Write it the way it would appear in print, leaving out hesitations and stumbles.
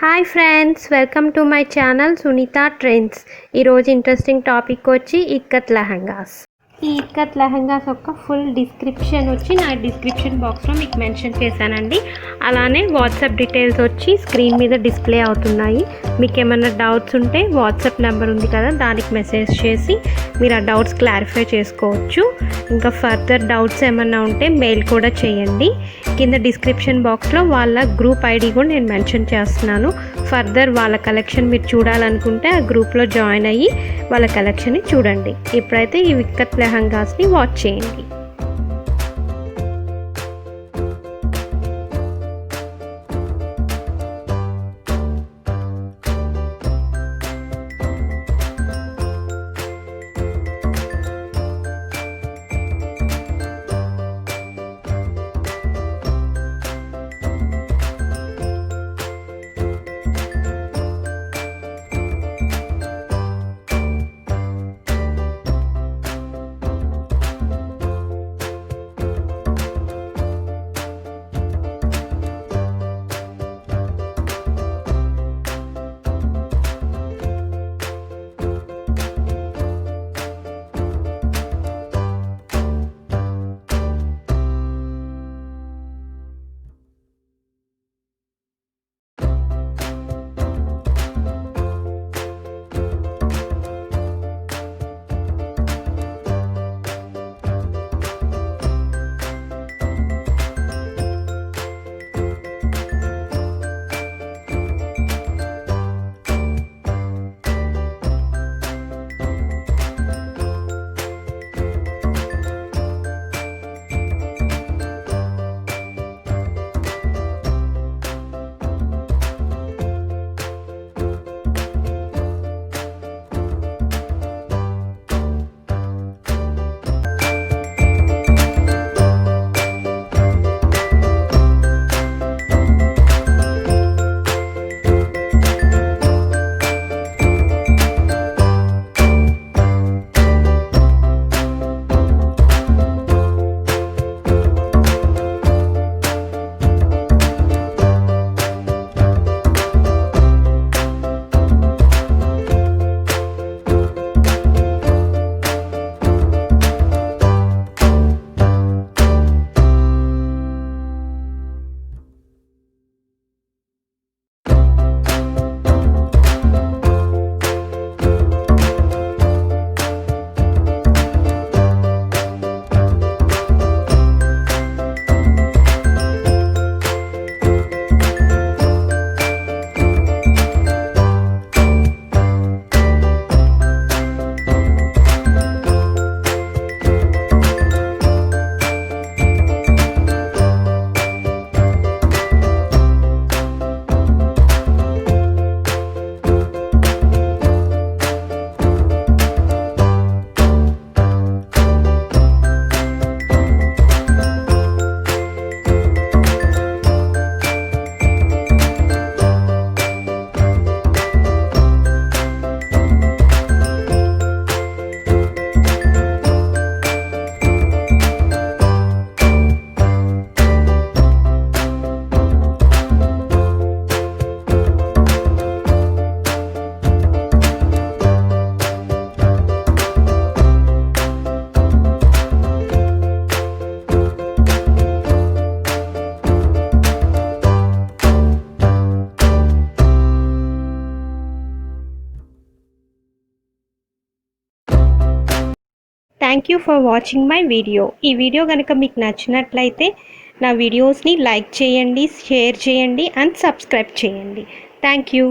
Hi friends, welcome to my channel Sunitha trends. ఈరోజు interesting topic వచ్చి ఇక్కత్ లెహంగాస్. ఈ ఇక్కత్ లెహంగాస్ యొక్క ఫుల్ డిస్క్రిప్షన్ వచ్చి నా డిస్క్రిప్షన్ బాక్స్లో మీకు మెన్షన్ చేశానండి. అలానే వాట్సాప్ డీటెయిల్స్ వచ్చి స్క్రీన్ మీద డిస్ప్లే అవుతున్నాయి. మీకు ఏమైనా డౌట్స్ ఉంటే వాట్సాప్ నెంబర్ ఉంది కదా, దానికి మెసేజ్ చేసి మీరు ఆ డౌట్స్ క్లారిఫై చేసుకోవచ్చు. ఇంకా ఫర్దర్ డౌట్స్ ఏమైనా ఉంటే మెయిల్ కూడా చేయండి. కింద డిస్క్రిప్షన్ బాక్స్లో వాళ్ళ గ్రూప్ ఐడి కూడా నేను మెన్షన్ చేస్తున్నాను. ఫర్దర్ వాళ్ళ కలెక్షన్ మీరు చూడాలనుకుంటే ఆ గ్రూప్లో జాయిన్ అయ్యి వాళ్ళ కలెక్షన్ని చూడండి. ఇప్పుడైతే ఈ ఇక్కత్ లెహంగాస్ని వాచ్ చేయండి. Thank you for watching my video. ఈ వీడియో కనుక మీకు నచ్చినట్లయితే నా వీడియోస్ని లైక్ చేయండి, షేర్ చేయండి అండ్ సబ్స్క్రైబ్ చేయండి. Thank you.